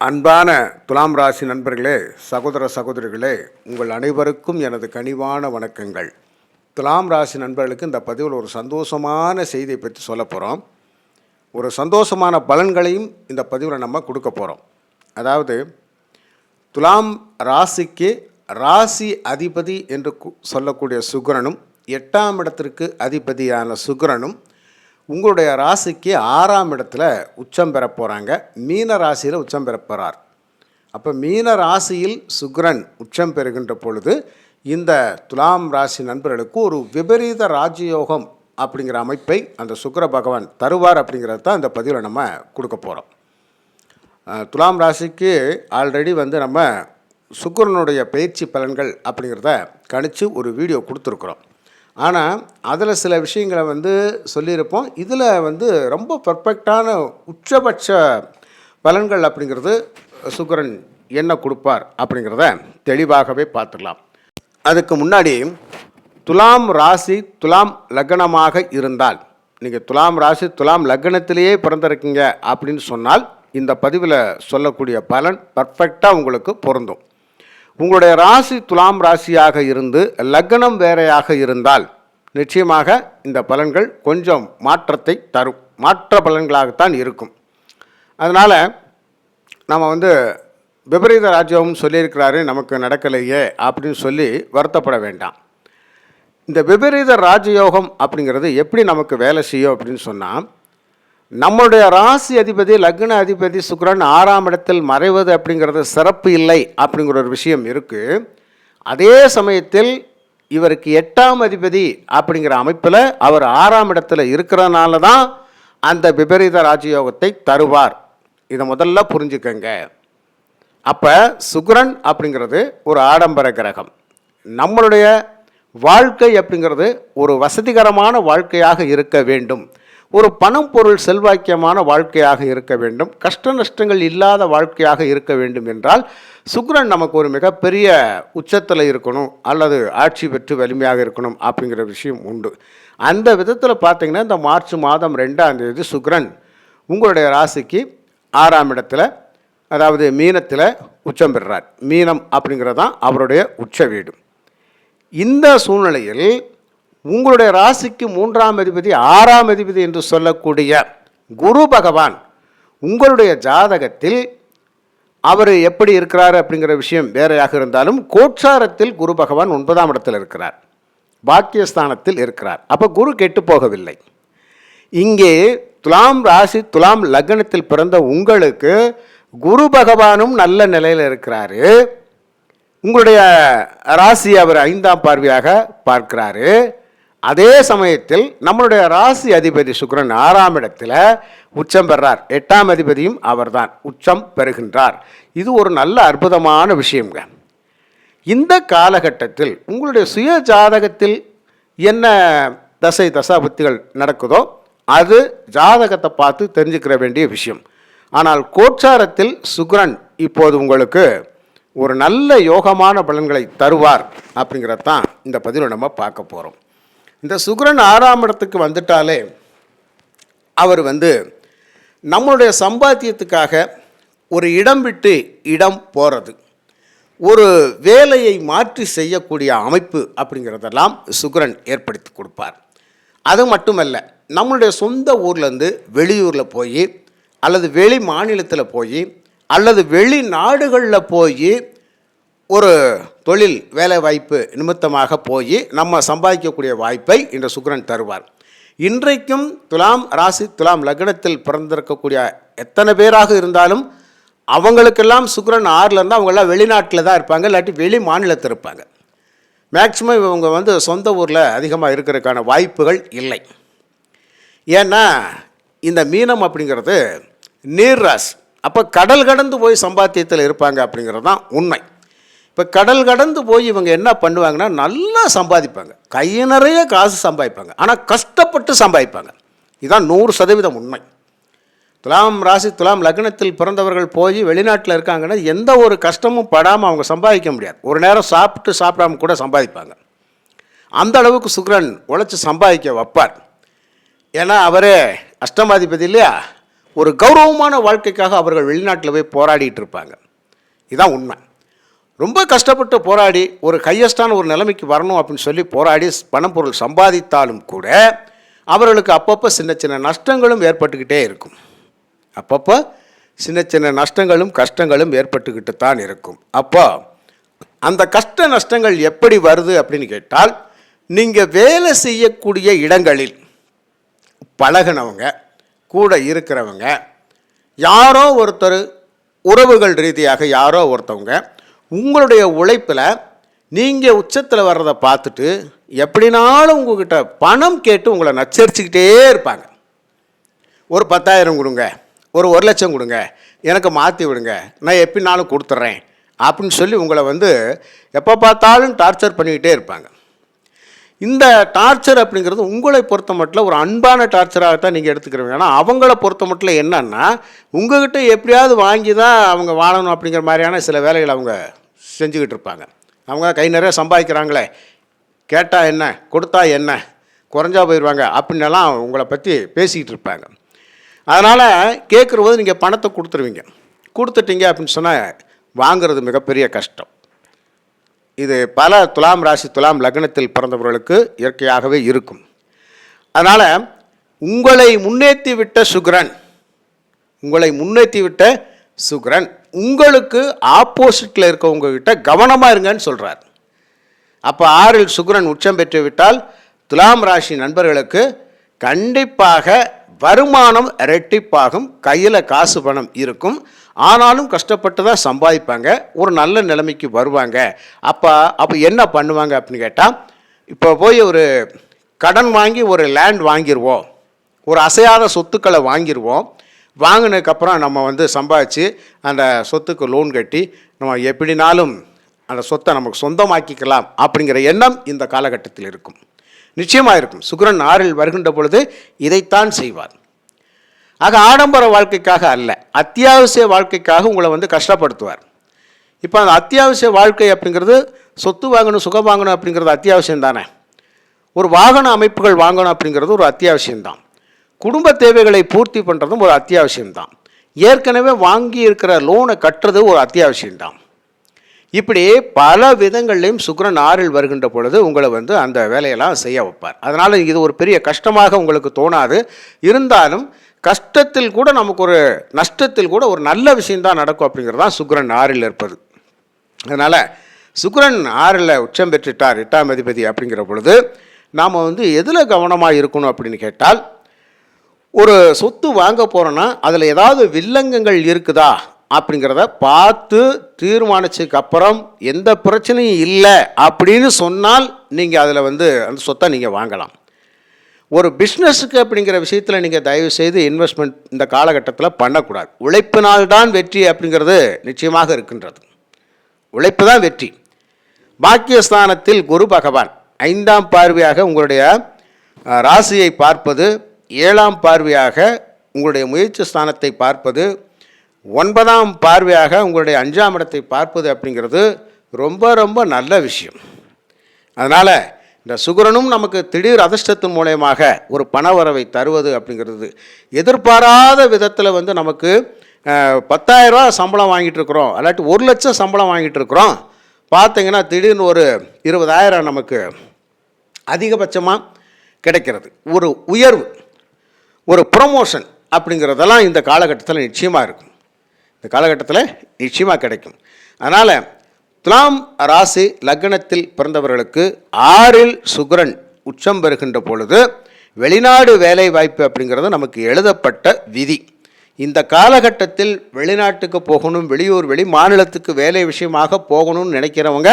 அன்பான துலாம் ராசி நண்பர்களே, சகோதர சகோதரிகளே, உங்கள் அனைவருக்கும் எனது கனிவான வணக்கங்கள். துலாம் ராசி நண்பர்களுக்கு இந்த பதிவில் ஒரு சந்தோஷமான செய்தியை பற்றி சொல்ல போகிறோம். ஒரு சந்தோஷமான பலன்களையும் இந்த பதிவில் நம்ம கொடுக்க போகிறோம். அதாவது துலாம் ராசிக்கு ராசி அதிபதி என்று சொல்லக்கூடிய சுக்கிரனும் 8ஆம் இடத்திற்கு அதிபதியான சுக்கிரனும் உங்களுடைய ராசிக்கு 6ஆம் இடத்துல உச்சம் பெற போகிறாங்க. மீன ராசியில் உச்சம் பெற போகிறார். அப்போ மீன ராசியில் சுக்கிரன் உச்சம் பெறுகின்ற பொழுது இந்த துலாம் ராசி நண்பர்களுக்கு ஒரு விபரீத ராஜயோகம் அப்படிங்கிற அமைப்பை அந்த சுக்கிர பகவான் தருவார். அப்படிங்கிறது தான் இந்த பதிவில் நம்ம கொடுக்க போகிறோம். துலாம் ராசிக்கு ஆல்ரெடி நம்ம சுக்கிரனுடைய பயிற்சி பலன்கள் அப்படிங்கிறத கணித்து ஒரு வீடியோ கொடுத்துருக்குறோம். ஆனால் அதில் சில விஷயங்களை சொல்லியிருப்போம். இதில் ரொம்ப பர்ஃபெக்டான உச்சபட்ச பலன்கள் அப்படிங்கிறது சுக்கிரன் என்ன கொடுப்பார் அப்படிங்கிறத தெளிவாகவே பார்த்துடலாம். அதுக்கு முன்னாடி துலாம் ராசி துலாம் லக்னமாக இருந்தால், நீங்கள் துலாம் ராசி துலாம் லக்னத்திலேயே பிறந்திருக்கீங்க அப்படின்னு சொன்னால் இந்த பதிவில் சொல்லக்கூடிய பலன் பர்ஃபெக்டாக உங்களுக்கு பொருந்தும். உங்களுடைய ராசி துலாம் ராசியாக இருந்து லக்னம் வேறையாக இருந்தால் நிச்சயமாக இந்த பலன்கள் கொஞ்சம் மாற்றத்தை தரும். மாற்ற பலன்களாகத்தான் இருக்கும். அதனால் நம்ம விபரீத ராஜ்யம் சொல்லியிருக்கிறாரு, நமக்கு நடக்கலையே அப்படின்னு சொல்லி வருத்தப்பட வேண்டாம். இந்த விபரீத ராஜயோகம் அப்படிங்கிறது எப்படி நமக்கு வேலை செய்யும் அப்படின்னு சொன்னால், நம்மளுடைய ராசி அதிபதி லக்ன அதிபதி சுக்கிரன் 6ஆம் இடத்தில் மறைவது அப்படிங்கிறது சிறப்பு இல்லை அப்படிங்கிற ஒரு விஷயம் இருக்குது. அதே சமயத்தில் இவருக்கு 8ஆம் அதிபதி அப்படிங்கிற அமைப்பில் அவர் 6ஆம் இடத்துல இருக்கிறதுனால தான் அந்த விபரீத ராஜயோகத்தை தருவார். இதை முதல்ல புரிஞ்சுக்கங்க. அப்போ சுக்கிரன் அப்படிங்கிறது ஒரு ஆடம்பர கிரகம். நம்மளுடைய வாழ்க்கை அப்படிங்கிறது ஒரு வசதிகரமான வாழ்க்கையாக இருக்க வேண்டும். ஒரு பணம் பொருள் செல்வாக்கியமான வாழ்க்கையாக இருக்க வேண்டும். கஷ்ட நஷ்டங்கள் இல்லாத வாழ்க்கையாக இருக்க வேண்டும் என்றால் சுக்கிரன் நமக்கு ஒரு மிகப்பெரிய உச்சத்தில் இருக்கணும், அல்லது ஆட்சி பெற்று வலிமையாக இருக்கணும் அப்படிங்கிற விஷயம் உண்டு. அந்த விதத்தில் பார்த்திங்கன்னா இந்த மார்ச் மாதம் 2ஆம் தேதி சுக்கிரன் உங்களுடைய ராசிக்கு 6ஆம் இடத்துல, அதாவது மீனத்தில் உச்சம் பெறுறார். மீனம் அப்படிங்கிறது தான் அவருடைய உச்ச வீடு. இந்த சூழ்நிலையில் உங்களுடைய ராசிக்கு 3ஆம் அதிபதி 6ஆம் அதிபதி என்று சொல்லக்கூடிய குரு பகவான் உங்களுடைய ஜாதகத்தில் அவர் எப்படி இருக்கிறார் அப்படிங்கிற விஷயம் வேறையாக இருந்தாலும் கோட்சாரத்தில் குரு பகவான் 9ஆம் இடத்தில் இருக்கிறார், பாக்கியஸ்தானத்தில் இருக்கிறார். அப்போ குரு கெட்டு போகவில்லை. இங்கே துலாம் ராசி துலாம் லக்னத்தில் பிறந்த உங்களுக்கு குரு பகவானும் நல்ல நிலையில் இருக்கிறாரு. உங்களுடைய ராசி அவர் 5ஆம் பார்வையாக பார்க்கிறாரு. அதே சமயத்தில் நம்மளுடைய ராசி அதிபதி சுக்கிரன் 6ஆம் இடத்துல உச்சம் பெறார். 8ஆம் அதிபதியும் அவர்தான் உச்சம் பெறுகின்றார். இது ஒரு நல்ல அற்புதமான விஷயங்க. இந்த காலகட்டத்தில் உங்களுடைய சுய ஜாதகத்தில் என்ன தசை தசாபுத்திகள் நடக்குதோ அது ஜாதகத்தை பார்த்து தெரிஞ்சுக்கிற வேண்டிய விஷயம். ஆனால் கோட்சாரத்தில் சுக்கிரன் இப்போது உங்களுக்கு ஒரு நல்ல யோகமான பலன்களை தருவார் அப்படிங்கிறதான் இந்த பதிவில் நம்ம பார்க்க போகிறோம். இந்த சுக்கிரன் 6ஆம் இடத்துக்கு வந்துட்டாலே அவர் நம்மளுடைய சம்பாத்தியத்துக்காக ஒரு இடம் விட்டு இடம் போகிறது, ஒரு வேலையை மாற்றி செய்யக்கூடிய அமைப்பு அப்படிங்கிறதெல்லாம் சுக்கிரன் ஏற்படுத்தி கொடுப்பார். அது மட்டுமல்ல, நம்மளுடைய சொந்த ஊர்லேருந்து வெளியூரில் போய், அல்லது வெளி மாநிலத்தில் போய், அல்லது வெளிநாடுகளில் போய் ஒரு தொழில் வேலை வாய்ப்பு நிமித்தமாக போய் நம்ம சம்பாதிக்கக்கூடிய வாய்ப்பை இந்த சுக்கிரன் தருவார். இன்றைக்கும் துலாம் ராசி துலாம் லக்னத்தில் பிறந்திருக்கக்கூடிய எத்தனை பேராக இருந்தாலும் அவங்களுக்கெல்லாம் சுக்கிரன் 6ல் இருந்தால் அவங்கெல்லாம் வெளிநாட்டில் தான் இருப்பாங்க, இல்லாட்டி வெளி மாநிலத்தில் இருப்பாங்க. மேக்சிமம் இவங்க சொந்த ஊரில் அதிகமாக இருக்கிறதுக்கான வாய்ப்புகள் இல்லை. ஏன்னா இந்த மீனம் அப்படிங்கிறது நீர் ராசி. அப்போ கடல் கடந்து போய் சம்பாத்தியத்தில் இருப்பாங்க அப்படிங்கிறது தான் உண்மை. இப்போ கடல் கடந்து போய் இவங்க என்ன பண்ணுவாங்கன்னா நல்லா சம்பாதிப்பாங்க, கை நிறைய காசு சம்பாதிப்பாங்க, ஆனால் கஷ்டப்பட்டு சம்பாதிப்பாங்க. இதுதான் 100% உண்மை. துலாம் ராசி துலாம் லக்னத்தில் பிறந்தவர்கள் போய் வெளிநாட்டில் இருக்காங்கன்னா எந்த ஒரு கஷ்டமும் படாமல் அவங்க சம்பாதிக்க முடியாது. ஒரு நேரம் சாப்பிடாம கூட சம்பாதிப்பாங்க. அந்த அளவுக்கு சுக்கிரன் உழைச்சி சம்பாதிக்க வைப்பார். ஏன்னா அவரே அஷ்டமாதிபதி இல்லையா, ஒரு கௌரவமான வாழ்க்கைக்காக அவர்கள் வெளிநாட்டில் போய் போராடிட்டு இருப்பாங்க. இதுதான் உண்மை. ரொம்ப கஷ்டப்பட்டு போராடி ஒரு ஹையஸ்டான ஒரு நிலைமைக்கு வரணும் அப்படின்னு சொல்லி போராடி பணம் பொருள் சம்பாதித்தாலும் கூட அவர்களுக்கு அப்பப்போ சின்ன சின்ன நஷ்டங்களும் ஏற்பட்டுக்கிட்டே இருக்கும். அப்பப்போ சின்ன சின்ன நஷ்டங்களும் கஷ்டங்களும் ஏற்பட்டுக்கிட்டு தான் இருக்கும். அப்போ அந்த கஷ்ட நஷ்டங்கள் எப்படி வருது அப்படின்னு கேட்டால், நீங்கள் வேலை செய்யக்கூடிய இடங்களில் பழகினவங்க, கூட இருக்கிறவங்க, யாரோ ஒருத்தர், உறவுகள் ரீதியாக யாரோ ஒருத்தவங்க உங்களுடைய உழைப்பில் நீங்கள் உச்சத்தில் வர்றதை பார்த்துட்டு எப்படினாலும் உங்கள்கிட்ட பணம் கேட்டு உங்களை நச்சரிச்சுக்கிட்டே இருப்பாங்க. ஒரு 10,000 கொடுங்க, ஒரு 1,00,000 கொடுங்க, எனக்கு மாற்றி விடுங்க, நான் எப்படினாலும் கொடுத்துட்றேன் அப்படின்னு சொல்லி உங்களை எப்போ பார்த்தாலும் டார்ச்சர் பண்ணிக்கிட்டே இருப்பாங்க. இந்த டார்ச்சர் அப்படிங்கிறது உங்களை பொறுத்த மட்டும் ஒரு அன்பான டார்ச்சராகத்தான் நீங்கள் எடுத்துக்கிறீங்க. ஆனால் அவங்கள பொறுத்த மட்டும் என்னன்னா, உங்கள்கிட்ட எப்படியாவது வாங்கி தான் அவங்க வாழணும் அப்படிங்கிற மாதிரியான சில வேலைகள் அவங்க செஞ்சுக்கிட்டு இருப்பாங்க. அவங்க கை நிறைய சம்பாதிக்கிறாங்களே, கேட்டால் என்ன, கொடுத்தா என்ன, குறைஞ்சா போயிடுவாங்க அப்படின்னெல்லாம் உங்களை பற்றி பேசிக்கிட்டு இருப்பாங்க. அதனால் கேட்குறபோது நீங்கள் பணத்தை கொடுத்துட்டீங்க அப்படின்னு சொன்னால் வாங்கிறது மிகப்பெரிய கஷ்டம். இது பல துலாம் ராசி துலாம் லக்னத்தில் பிறந்தவர்களுக்கு இயற்கையாகவே இருக்கும். அதனால் உங்களை முன்னேற்றி விட்ட சுக்கிரன் உங்களுக்கு ஆப்போசிட்டில் இருக்கவங்ககிட்ட கவனமாக இருங்கன்னு சொல்கிறார். அப்போ 6இல் சுக்கிரன் உச்சம் பெற்று விட்டால் துலாம் ராசி நண்பர்களுக்கு கண்டிப்பாக வருமானம் இரட்டிப்பாகும், கையில் காசு பணம் இருக்கும். ஆனாலும் கஷ்டப்பட்டு தான் சம்பாதிப்பாங்க, ஒரு நல்ல நிலைமைக்கு வருவாங்க. அப்போ என்ன பண்ணுவாங்க அப்படின்னு கேட்டால், இப்போ போய் ஒரு கடன் வாங்கி ஒரு லேண்ட் வாங்கிடுவோம், ஒரு அசையாத சொத்துக்களை வாங்கிடுவோம். வாங்கினதுக்கப்புறம் நம்ம சம்பாதிச்சு அந்த சொத்துக்கு லோன் கட்டி நம்ம எப்படினாலும் அந்த சொத்தை நமக்கு சொந்தமாக்கிக்கலாம் அப்படிங்கிற எண்ணம் இந்த காலகட்டத்தில் இருக்கும், நிச்சயமாக இருக்கும். சுக்கிரன் 6இல் வருகின்ற பொழுது இதைத்தான் செய்வார். ஆக ஆடம்பர வாழ்க்கைக்காக அல்ல, அத்தியாவசிய வாழ்க்கைக்காக உங்களை கஷ்டப்படுத்துவார். இப்போ அந்த அத்தியாவசிய வாழ்க்கை அப்படிங்கிறது சொத்து வாங்கணும், சுகம் வாங்கணும் அப்படிங்கிறது அத்தியாவசியம் தானே. ஒரு வாகன அமைப்புகள் வாங்கணும் அப்படிங்கிறது ஒரு அத்தியாவசியம்தான். குடும்ப தேவைகளை பூர்த்தி பண்ணுறதும் ஒரு அத்தியாவசியம்தான். ஏற்கனவே வாங்கி இருக்கிற லோனை கட்டுறது ஒரு அத்தியாவசியம்தான். இப்படி பல விதங்கள்லையும் சுக்கிரன் 6இல் வருகின்ற பொழுது உங்களை அந்த வேலையெல்லாம் செய்ய வைப்பார். அதனால் இது ஒரு பெரிய கஷ்டமாக உங்களுக்கு தோணாது. இருந்தாலும் கஷ்டத்தில் கூட நமக்கு ஒரு நஷ்டத்தில் கூட ஒரு நல்ல விஷயந்தான் நடக்கும் அப்படிங்கிறது தான் சுக்கிரன் 6இல் இருப்பது. அதனால் சுக்கிரன் 6இல் உச்சம் பெற்றுட்டார், 8ஆம் அதிபதி அப்படிங்கிற பொழுது நாம் எதில் கவனமாக இருக்கணும் அப்படின்னு கேட்டால், ஒரு சொத்து வாங்க போகிறோன்னா அதில் ஏதாவது வில்லங்கங்கள் இருக்குதா அப்படிங்கிறத பார்த்து தீர்மானிச்சதுக்கு அப்புறம் எந்த பிரச்சனையும் இல்லை அப்படின்னு சொன்னால் நீங்கள் அதில் அந்த சொத்தை நீங்கள் வாங்கலாம். ஒரு பிஸ்னஸுக்கு அப்படிங்கிற விஷயத்தில் நீங்கள் தயவு செய்து இன்வெஸ்ட்மெண்ட் இந்த காலகட்டத்தில் பண்ணக்கூடாது. உழைப்பினால்தான் வெற்றி அப்படிங்கிறது நிச்சயமாக இருக்கின்றது. உழைப்பு தான் வெற்றி. பாக்கியஸ்தானத்தில் குரு பகவான் 5ஆம் பார்வையாக உங்களுடைய ராசியை பார்ப்பது, 7ஆம் பார்வையாக உங்களுடைய முயற்சி ஸ்தானத்தை பார்ப்பது, 9ஆம் பார்வையாக உங்களுடைய 5ஆம் இடத்தை பார்ப்பது அப்படிங்கிறது ரொம்ப ரொம்ப நல்ல விஷயம். அதனால் இந்த சுக்கிரனும் நமக்கு திடீர் அதிர்ஷ்டத்தின் மூலயமாக ஒரு பணவரவை தருவது அப்படிங்கிறது எதிர்பாராத விதத்தில் நமக்கு 10,000 ரூபா சம்பளம் வாங்கிட்டு இருக்கிறோம், அல்லாட்டி 1,00,000 சம்பளம் வாங்கிட்டு இருக்கிறோம். பார்த்தீங்கன்னா திடீர்னு ஒரு 20,000 நமக்கு அதிகபட்சமாக கிடைக்கிறது. ஒரு உயர்வு, ஒரு ப்ரொமோஷன் அப்படிங்கிறதெல்லாம் இந்த காலகட்டத்தில் நிச்சயமாக இருக்கும். இந்த காலகட்டத்தில் நிச்சயமாக கிடைக்கும். அதனால் துலாம் ராசி லக்னத்தில் பிறந்தவர்களுக்கு 6இல் சுக்கிரன் உச்சம் பெறுகின்ற பொழுது வெளிநாடு வேலை வாய்ப்பு அப்படிங்கிறது நமக்கு எழுதப்பட்ட விதி. இந்த காலகட்டத்தில் வெளிநாட்டுக்கு போகணும், வெளி மாநிலத்துக்கு வேலை விஷயமாக போகணும்னு நினைக்கிறவங்க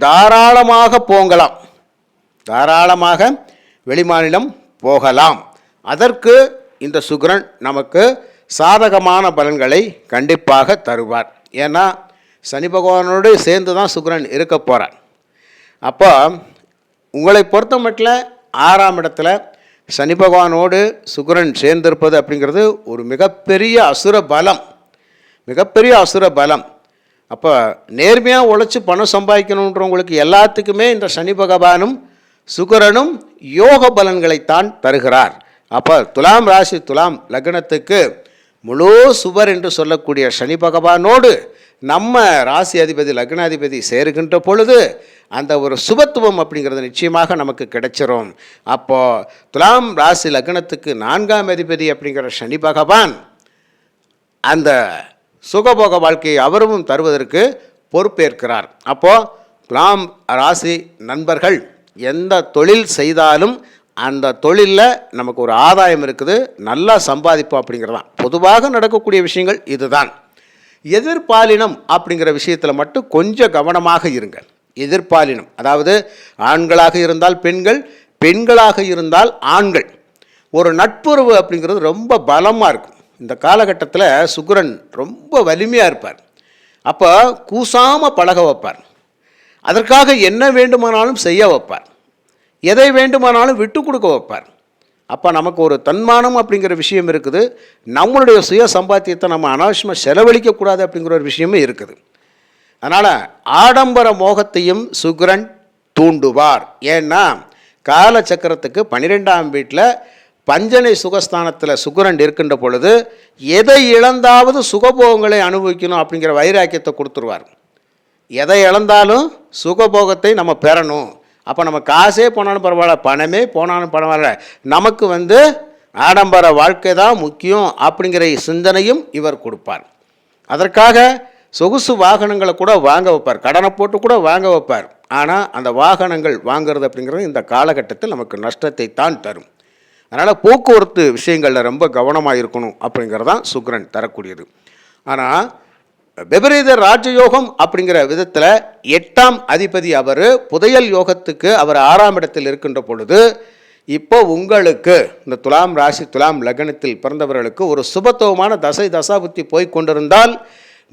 தாராளமாக போகலாம், தாராளமாக வெளிமாநிலம் போகலாம். அதற்கு இந்த சுக்கிரன் நமக்கு சாதகமான பலன்களை கண்டிப்பாக தருவார். ஏன்னா சனி பகவானோடு சேர்ந்து தான் சுக்கிரன் இருக்க போகிறார். அப்போ உங்களை பொறுத்த மட்டும் 6ஆம் இடத்துல சனி பகவானோடு சுக்கிரன் சேர்ந்திருப்பது அப்படிங்கிறது ஒரு மிகப்பெரிய அசுர பலம், மிகப்பெரிய அசுர பலம். அப்போ நேர்மையாக உழைச்சி பணம் சம்பாதிக்கணுன்றவங்களுக்கு எல்லாத்துக்குமே இந்த சனி பகவானும் சுக்கிரனும் யோக பலன்களைத்தான் தருகிறார். அப்போ துலாம் ராசி துலாம் லக்னத்துக்கு முழு சுபர் என்று சொல்லக்கூடிய சனி பகவானோடு நம்ம ராசி அதிபதி லக்னாதிபதி சேருகின்ற பொழுது அந்த ஒரு சுபத்துவம் அப்படிங்கிறது நிச்சயமாக நமக்கு கிடைச்சிரும். அப்போது துலாம் ராசி லக்னத்துக்கு 4ஆம் அதிபதி அப்படிங்கிற சனி பகவான் அந்த சுகபோக வாழ்க்கையை அவரும் தருவதற்கு பொறுப்பேற்கிறார். அப்போது துலாம் ராசி நண்பர்கள் எந்த தொழில் செய்தாலும் அந்த தொழிலில் நமக்கு ஒரு ஆதாயம் இருக்குது, நல்லா சம்பாதிப்போம் அப்படிங்கிறதான் பொதுவாக நடக்கக்கூடிய விஷயங்கள். இதுதான் எதிர்பாலினம் அப்படிங்கிற விஷயத்தில் மட்டும் கொஞ்சம் கவனமாக இருங்க. எதிர்பாலினம் அதாவது ஆண்களாக இருந்தால் பெண்கள், பெண்களாக இருந்தால் ஆண்கள், ஒரு நட்புறவு அப்படிங்கிறது ரொம்ப பலமாக இருக்கும். இந்த காலகட்டத்தில் சுக்கிரன் ரொம்ப வலிமையாக இருப்பார். அப்போ கூசாமல் பழக வைப்பார். அதற்காக என்ன வேண்டுமானாலும் செய்ய வைப்பார். எதை வேண்டுமானாலும் விட்டு கொடுக்க வைப்பார். அப்போ நமக்கு ஒரு தன்மானம் அப்படிங்கிற விஷயம் இருக்குது. நம்மளுடைய சுய சம்பாத்தியத்தை நம்ம அனாவசியமாக செலவழிக்கக்கூடாது அப்படிங்கிற ஒரு விஷயமும் இருக்குது. அதனால் ஆடம்பர மோகத்தையும் சுக்கிரன் தூண்டுவார். ஏன்னா காலச்சக்கரத்துக்கு 12ஆம் வீட்டில் பஞ்சனை சுகஸ்தானத்தில் சுக்கிரன் இருக்கின்ற பொழுது எதை இழந்தாவது சுகபோகங்களை அனுபவிக்கணும் அப்படிங்கிற வைராக்கியத்தை கொடுத்துருவார். எதை இழந்தாலும் சுகபோகத்தை நம்ம பெறணும். அப்போ நம்ம காசே போனாலும் பரவாயில்ல, பணமே போனாலும் பரவாயில்ல, நமக்கு ஆடம்பர வாழ்க்கை தான் முக்கியம் அப்படிங்கிற சிந்தனையும் இவர் கொடுப்பார். அதற்காக சொகுசு வாகனங்களை கூட வாங்க வைப்பார், கடனை போட்டு கூட வாங்க வைப்பார். ஆனால் அந்த வாகனங்கள் வாங்கிறது அப்படிங்கிறது இந்த காலகட்டத்தில் நமக்கு நஷ்டத்தை தான் தரும். அதனால் போக்குவரத்து விஷயங்களில் ரொம்ப கவனமாக இருக்கணும் அப்படிங்கிறதான் சுக்கிரன் தரக்கூடியது. ஆனால் விபரீத ராஜயோகம் அப்படிங்கிற விதத்தில் 8ஆம் அதிபதி அவர் புதையல் யோகத்துக்கு அவர் 6ஆம் இடத்தில் இருக்கின்ற பொழுது இப்போ உங்களுக்கு இந்த துலாம் ராசி துலாம் லக்னத்தில் பிறந்தவர்களுக்கு ஒரு சுபத்துவமான தசை தசாபுத்தி போய் கொண்டிருந்தால்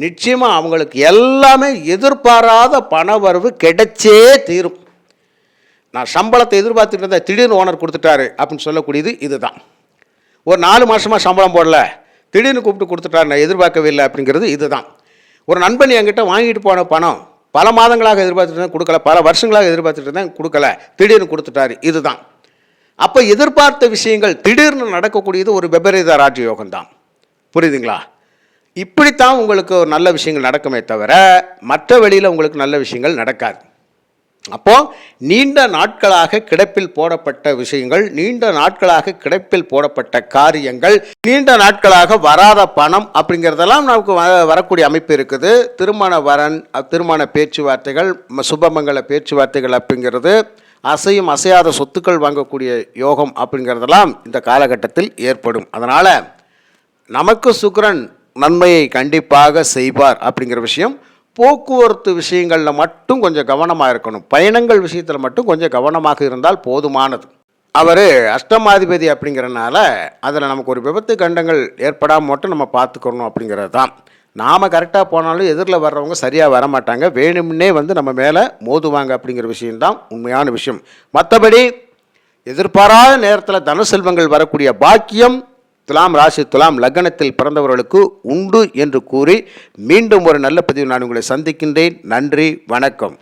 நிச்சயமாக அவங்களுக்கு எல்லாமே எதிர்பாராத பண வரவு கிடைச்சே தீரும். நான் சம்பளத்தை எதிர்பார்த்துட்டு இருந்தேன், திடீர்னு ஓனர் கொடுத்துட்டாரு அப்படின்னு சொல்லக்கூடியது இதுதான். ஒரு 4 மாதமாக சம்பளம் போடல, திடீர்னு கூப்பிட்டு கொடுத்துட்டாரு, நான் எதிர்பார்க்கவே இல்லை அப்படிங்கிறது இதுதான். ஒரு நண்பன் என்கிட்ட வாங்கிட்டு போன பணம் பல மாதங்களாக எதிர்பார்த்துட்டு இருந்தேன் கொடுக்கல, பல வருஷங்களாக எதிர்பார்த்துட்டு இருந்தேன் கொடுக்கல, திடீர்னு கொடுத்துட்டாரு, இதுதான். அப்போ எதிர்பார்த்த விஷயங்கள் திடீர்னு நடக்கக்கூடியது ஒரு விபரீத ராஜயோகம் தான். புரியுதுங்களா? இப்படித்தான் உங்களுக்கு ஒரு நல்ல விஷயங்கள் நடக்குமே தவிர மற்ற வழியில் உங்களுக்கு நல்ல விஷயங்கள் நடக்காது. அப்போது நீண்ட நாட்களாக கிடப்பில் போடப்பட்ட விஷயங்கள், நீண்ட நாட்களாக கிடப்பில் போடப்பட்ட காரியங்கள், நீண்ட நாட்களாக வராத பணம் அப்படிங்கிறதெல்லாம் நமக்கு வரக்கூடிய அமைப்பு இருக்குது. திருமண வரன், திருமண பேச்சுவார்த்தைகள், சுபமங்கல பேச்சுவார்த்தைகள் அப்படிங்கிறது, அசையும் அசையாத சொத்துக்கள் வாங்கக்கூடிய யோகம் அப்படிங்கிறதெல்லாம் இந்த காலகட்டத்தில் ஏற்படும். அதனால் நமக்கு சுக்கிரன் நன்மையை கண்டிப்பாக செய்வார் அப்படிங்கிற விஷயம். போக்குவரத்து விஷயங்களில் மட்டும் கொஞ்சம் கவனமாக இருக்கணும். பயணங்கள் விஷயத்தில் மட்டும் கொஞ்சம் கவனமாக இருந்தால் போதுமானது. அவர் அஷ்டமாதிபதி அப்படிங்கிறனால அதில் நமக்கு ஒரு விபத்து கண்டங்கள் ஏற்படாமல் மட்டும் நம்ம பார்த்துக்கணும் அப்படிங்கிறது தான். நாம் கரெக்டாக போனாலும் எதிரில் வர்றவங்க சரியாக வரமாட்டாங்க, வேணும்னே நம்ம மேலே மோதுவாங்க அப்படிங்கிற விஷயம்தான் உண்மையான விஷயம். மற்றபடி எதிர்பாராத நேரத்தில் தன செல்வங்கள் வரக்கூடிய பாக்கியம் துலாம் ராசி துலாம் லக்னத்தில் பிறந்தவர்களுக்கு உண்டு என்று கூறி மீண்டும் ஒரு நல்ல பதிவு நான் உங்களை சந்திக்கின்றேன். நன்றி, வணக்கம்.